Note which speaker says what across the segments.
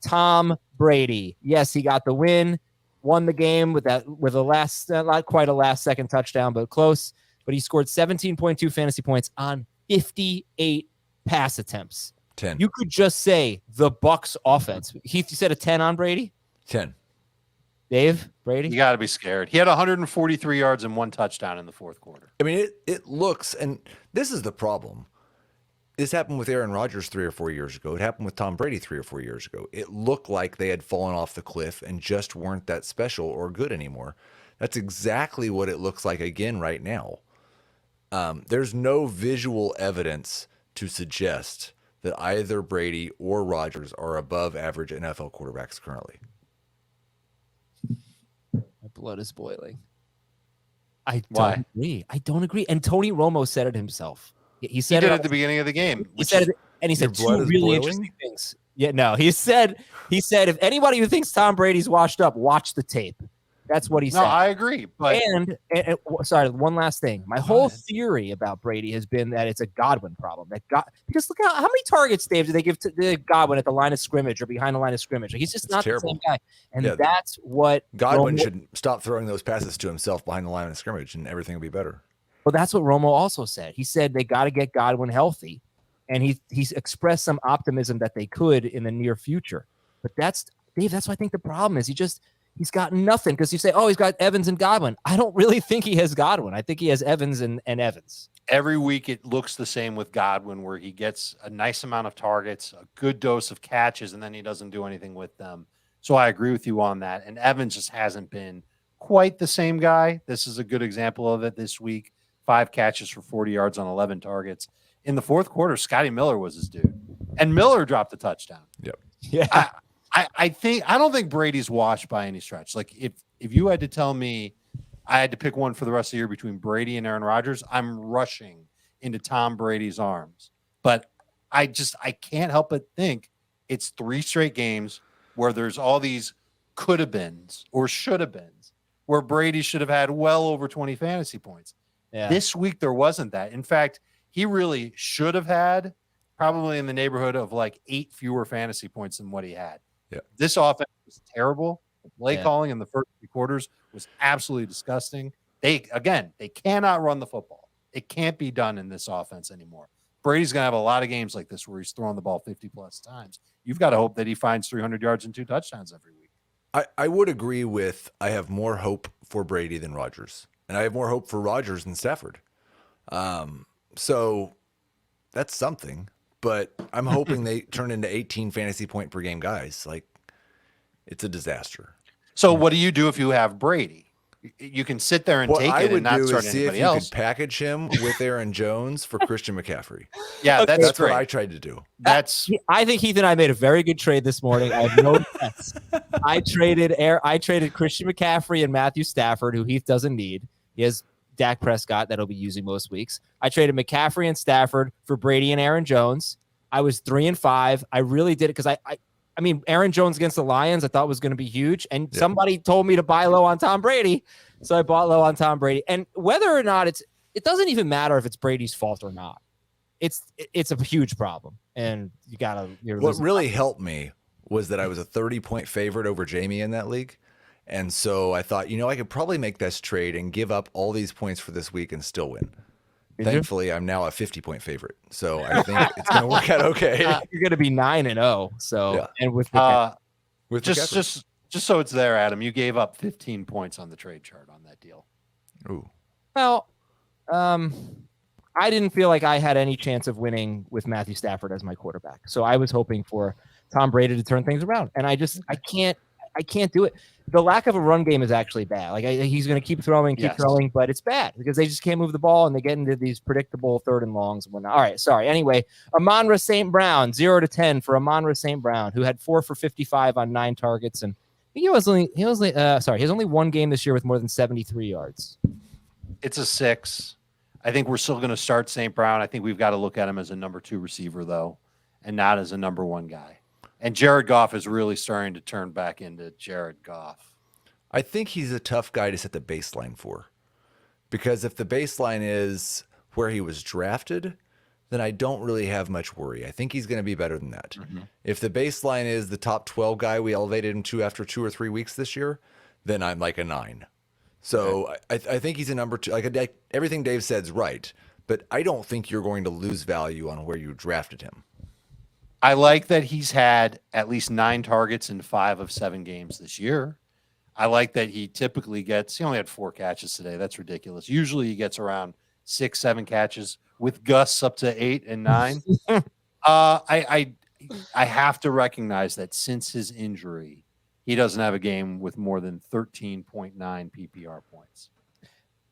Speaker 1: Tom Brady. Yes, he got the win, won the game with a last, not quite a last second touchdown, but close. But he scored 17.2 fantasy points on 58 pass attempts.
Speaker 2: 10.
Speaker 1: You could just say the Bucs offense. Heath, you said a 10 on Brady?
Speaker 2: 10.
Speaker 1: Dave, Brady?
Speaker 3: You got to be scared. He had 143 yards and 1 touchdown in the fourth quarter.
Speaker 2: I mean, it looks, and this is the problem. This happened with Aaron Rodgers 3 or 4 years ago. It happened with Tom Brady 3 or 4 years ago. It looked like they had fallen off the cliff and just weren't that special or good anymore. That's exactly what it looks like again right now. There's no visual evidence to suggest that either Brady or Rodgers are above average NFL quarterbacks currently.
Speaker 1: My blood is boiling. I don't agree. And Tony Romo said it himself. He said
Speaker 3: it at the beginning of the game.
Speaker 1: He said two really interesting things. Yeah, no, he said if anybody who thinks Tom Brady's washed up, watch the tape. That's what he said.
Speaker 3: No, I agree. But
Speaker 1: sorry, one last thing. My whole theory about Brady has been that it's a Godwin problem. Because look how many targets, Dave, do they give to Godwin at the line of scrimmage or behind the line of scrimmage? He's just not the same guy. And that's what
Speaker 2: Godwin should stop throwing those passes to himself behind the line of scrimmage, and everything will be better.
Speaker 1: Well, that's what Romo also said. He said they got to get Godwin healthy, and he's expressed some optimism that they could in the near future. But that's Dave. That's what I think the problem is. He's got nothing, because you say, oh, he's got Evans and Godwin. I don't really think he has Godwin. I think he has Evans and Evans.
Speaker 3: Every week it looks the same with Godwin, where he gets a nice amount of targets, a good dose of catches, and then he doesn't do anything with them. So I agree with you on that. And Evans just hasn't been quite the same guy. This is a good example of it this week. 5 catches for 40 yards on 11 targets. In the fourth quarter, Scotty Miller was his dude. And Miller dropped a touchdown.
Speaker 2: Yep.
Speaker 1: Yeah.
Speaker 3: I don't think Brady's washed by any stretch. Like if you had to tell me I had to pick one for the rest of the year between Brady and Aaron Rodgers, I'm rushing into Tom Brady's arms. But I can't help but think it's 3 straight games where there's all these could have beens or should have beens, where Brady should have had well over 20 fantasy points. Yeah. This week there wasn't that. In fact, he really should have had probably in the neighborhood of like 8 fewer fantasy points than what he had.
Speaker 2: Yeah.
Speaker 3: This offense was terrible. The play calling in the first 3 quarters was absolutely disgusting. They cannot run the football. It can't be done in this offense anymore. Brady's going to have a lot of games like this where he's throwing the ball 50 plus times. You've got to hope that he finds 300 yards and 2 touchdowns every week.
Speaker 2: I would agree with, I have more hope for Brady than Rodgers, and I have more hope for Rodgers than Stafford. So that's something. But I'm hoping they turn into 18 fantasy point per game guys. Like, it's a disaster.
Speaker 3: So what do you do if you have Brady? You can sit there and take it and not start anybody else. What I would do is see if you could package him with Aaron Jones for Christian McCaffrey. Yeah, that's
Speaker 2: what I tried to do.
Speaker 1: I think Heath and I made a very good trade this morning. I have no defense. I traded Christian McCaffrey and Matthew Stafford, who Heath doesn't need. He has Dak Prescott that he'll be using most weeks. I traded McCaffrey and Stafford for Brady and Aaron Jones. I was 3-5. I really did it because I mean, Aaron Jones against the Lions I thought was going to be huge, and somebody told me to buy low on Tom Brady, so I bought low on Tom Brady. And whether or not it doesn't even matter if it's Brady's fault or not. It's a huge problem, and what
Speaker 2: really helped me was that I was a 30-point favorite over Jamie in that league. And so I thought, I could probably make this trade and give up all these points for this week and still win. Thankfully, I'm now a 50-point favorite. So I think it's going to work out okay.
Speaker 1: You're going to be 9-0. So, and with
Speaker 3: just so it's there, Adam, you gave up 15 points on the trade chart on that deal.
Speaker 2: Ooh.
Speaker 1: Well, I didn't feel like I had any chance of winning with Matthew Stafford as my quarterback. So I was hoping for Tom Brady to turn things around. And I can't do it. The lack of a run game is actually bad. Like he's going to keep throwing, but it's bad because they just can't move the ball and they get into these predictable 3rd and longs and whatnot. All right, sorry. Anyway, Amon-Ra St. Brown, 0-10 for Amon-Ra St. Brown, who had 4 for 55 on 9 targets, and he has only one game this year with more than 73 yards.
Speaker 3: It's a 6. I think we're still going to start St. Brown. I think we've got to look at him as a number 2 receiver though, and not as a number 1 guy. And Jared Goff is really starting to turn back into Jared Goff.
Speaker 2: I think he's a tough guy to set the baseline for. Because if the baseline is where he was drafted, then I don't really have much worry. I think he's going to be better than that.
Speaker 3: Mm-hmm.
Speaker 2: If the baseline is the top 12 guy we elevated him to after 2 or 3 weeks this year, then I'm like a 9. So I think he's a number 2. Like everything Dave said's right, but I don't think you're going to lose value on where you drafted him.
Speaker 3: I like that he's had at least 9 targets in 5 of 7 games this year. I like that he typically he only had 4 catches today. That's ridiculous. Usually he gets around 6, 7 catches with gusts up to 8 and 9. I have to recognize that since his injury, he doesn't have a game with more than 13.9 PPR points.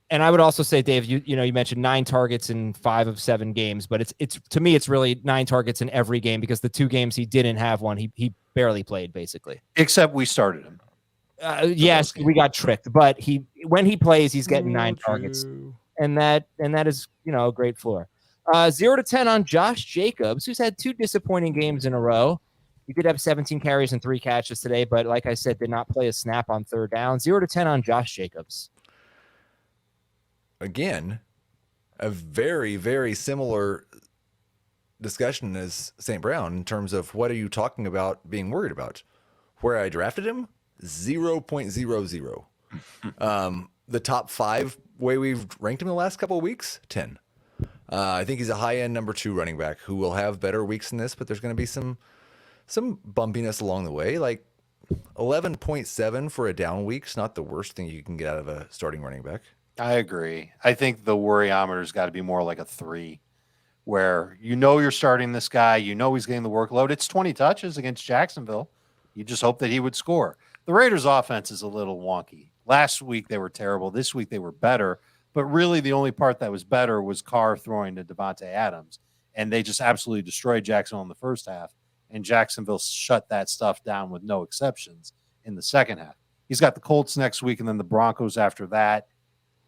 Speaker 1: And I would also say, Dave, you mentioned 9 targets in 5 of 7 games, but it's to me, it's really 9 targets in every game because the 2 games he didn't have one, he barely played basally.
Speaker 3: Except we started him.
Speaker 1: Yes, we got tricked, but when he plays, he's getting 9 targets, and that is a great floor. 0 to 10 on Josh Jacobs, who's had 2 disappointing games in a row. He did have 17 carries and 3 catches today, but like I said, did not play a snap on 3rd down. 0 to 10 on Josh Jacobs.
Speaker 2: Again, a very, very similar discussion as St. Brown in terms of what are you talking about being worried about? Where I drafted him, 0.00. The top 5 way we've ranked him in the last couple of weeks, 10. I think he's a high-end number 2 running back who will have better weeks than this, but there's going to be some bumpiness along the way. Like 11.7 for a down week's not the worst thing you can get out of a starting running back.
Speaker 3: I agree. I think the worryometer's got to be more like a 3, where you're starting this guy, he's getting the workload. It's 20 touches against Jacksonville. You just hope that he would score. The Raiders' offense is a little wonky. Last week they were terrible. This week they were better. But really the only part that was better was Carr throwing to Devontae Adams. And they just absolutely destroyed Jacksonville in the first half. And Jacksonville shut that stuff down with no exceptions in the second half. He's got the Colts next week and then the Broncos after that.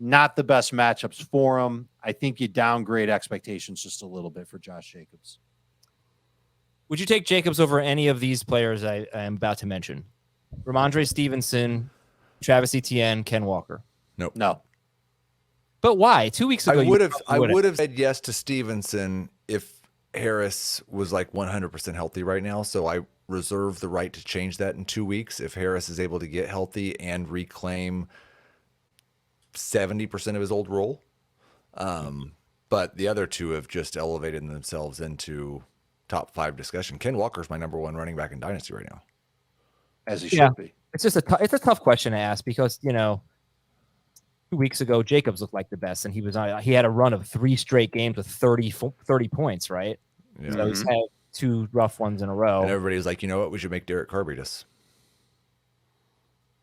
Speaker 3: Not the best matchups for him. I think you downgrade expectations just a little bit for Josh Jacobs.
Speaker 1: Would you take Jacobs over any of these players I am about to mention? Ramondre Stevenson, Travis Etienne, Ken Walker.
Speaker 2: Nope.
Speaker 3: No.
Speaker 1: But why? 2 weeks ago,
Speaker 2: I would have said yes to Stevenson if Harris was like 100% healthy right now. So I reserve the right to change that in 2 weeks if Harris is able to get healthy and reclaim 70% of his old role. But the other 2 have just elevated themselves into top 5 discussion. Ken Walker's my number 1 running back in Dynasty right now.
Speaker 3: As he should be.
Speaker 1: It's just it's a tough question to ask because, 2 weeks ago, Jacobs looked like the best, and he had a run of 3 straight games with 30 points, right?
Speaker 2: Yeah.
Speaker 1: So he's had 2 rough ones in a row.
Speaker 2: And everybody was like, you know what? We should make Derek Carr beat us.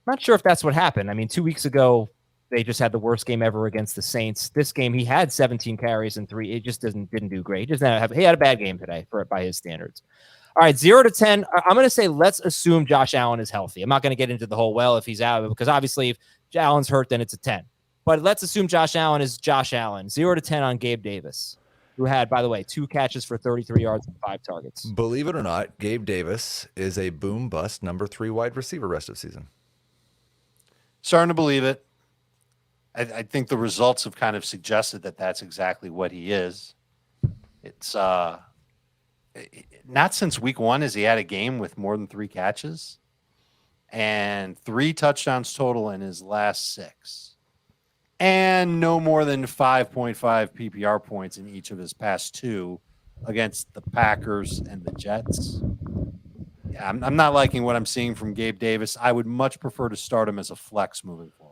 Speaker 1: Not sure if that's what happened. I mean, 2 weeks ago, they just had the worst game ever against the Saints. This game, he had 17 carries and 3. It just didn't do great. He had a bad game today by his standards. All right, 0 to 10. I'm going to say let's assume Josh Allen is healthy. I'm not going to get into the whole if he's out, because obviously if Allen's hurt, then it's a 10. But let's assume Josh Allen is Josh Allen. 0 to 10 on Gabe Davis, who had, by the way, 2 catches for 33 yards and 5 targets.
Speaker 2: Believe it or not, Gabe Davis is a boom bust number 3 wide receiver rest of season.
Speaker 3: Starting to believe it. I think the results have kind of suggested that that's exactly what he is. It's not since week 1 has he had a game with more than 3 catches and 3 touchdowns total in his last 6 and no more than 5.5 PPR points in each of his past 2 against the Packers and the Jets. Yeah, I'm not liking what I'm seeing from Gabe Davis. I would much prefer to start him as a flex moving forward.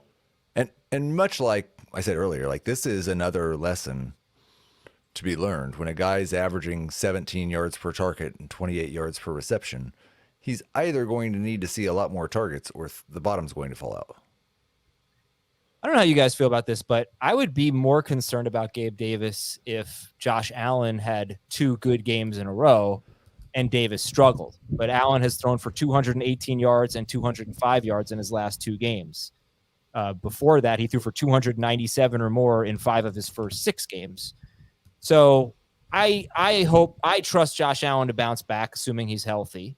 Speaker 2: And much like I said earlier, like this is another lesson to be learned. When a guy's averaging 17 yards per target and 28 yards per reception, he's either going to need to see a lot more targets or the bottom's going to fall out.
Speaker 1: I don't know how you guys feel about this, but I would be more concerned about Gabe Davis if Josh Allen had 2 good games in a row and Davis struggled. But Allen has thrown for 218 yards and 205 yards in his last 2 games. Before that, he threw for 297 or more in 5 of his first 6 games. So I trust Josh Allen to bounce back, assuming he's healthy.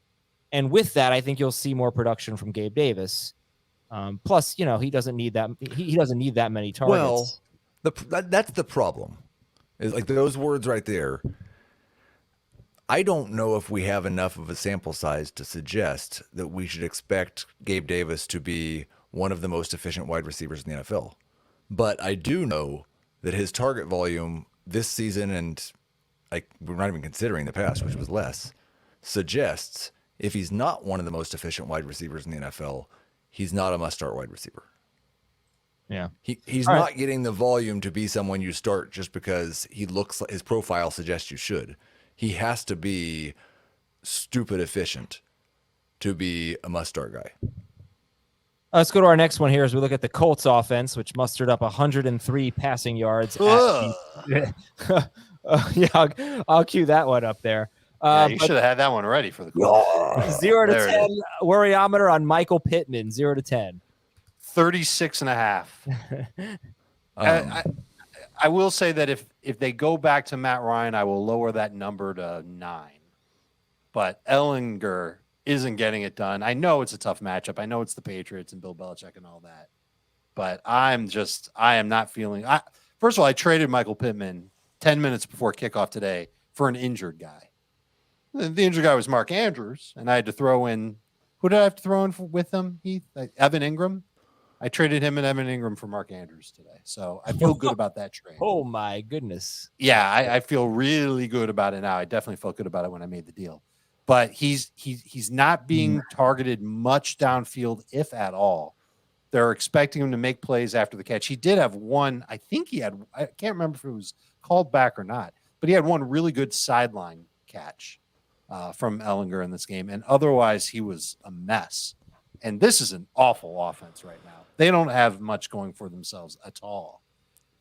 Speaker 1: And with that, I think you'll see more production from Gabe Davis. Plus, he doesn't need that. He doesn't need that many targets.
Speaker 2: Well, that's the problem. Is like those words right there. I don't know if we have enough of a sample size to suggest that we should expect Gabe Davis to be one of the most efficient wide receivers in the NFL. But I do know that his target volume this season, and like we're not even considering the past, which was less, suggests if he's not one of the most efficient wide receivers in the NFL, he's not a must-start wide receiver.
Speaker 1: Yeah.
Speaker 2: He's
Speaker 1: All
Speaker 2: not
Speaker 1: right.
Speaker 2: getting the volume to be someone you start just because he looks like his profile suggests you should. He has to be stupid efficient to be a must-start guy.
Speaker 1: Let's go to our next one here as we look at the Colts offense, which mustered up 103 passing yards. Yeah, I'll cue that one up there.
Speaker 3: Yeah, you should have had that one ready for the Colts.
Speaker 1: 0 to
Speaker 3: There it
Speaker 1: 10
Speaker 3: is.
Speaker 1: worryometer on Michael Pittman, 0 to 10.
Speaker 3: 36.5. I will say that if they go back to Matt Ryan, I will lower that number to 9. But Ellinger isn't getting it done. I know it's a tough matchup. I know it's the Patriots and Bill Belichick and all that. But I am not feeling. First of all, I traded Michael Pittman 10 minutes before kickoff today for an injured guy. The injured guy was Mark Andrews, and I had to throw in. Who did I have to throw in with him? Evan Ingram. I traded him and Evan Ingram for Mark Andrews today. So I feel good about that trade.
Speaker 1: Oh, my goodness.
Speaker 3: Yeah, I feel really good about it now. I definitely felt good about it when I made the deal. But he's not being targeted much downfield, if at all. They're expecting him to make plays after the catch. He did have one. I can't remember if it was called back or not, but he had one really good sideline catch from Ellinger in this game. And otherwise, he was a mess. And this is an awful offense right now. They don't have much going for themselves at all.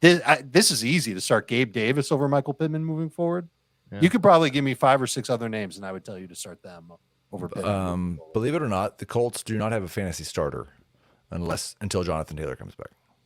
Speaker 3: This is easy to start Gabe Davis over Michael Pittman moving forward. Yeah. You could probably give me 5 or 6 other names, and I would tell you to start them over Pittman.
Speaker 2: Believe it or not, the Colts do not have a fantasy starter until Jonathan Taylor comes back.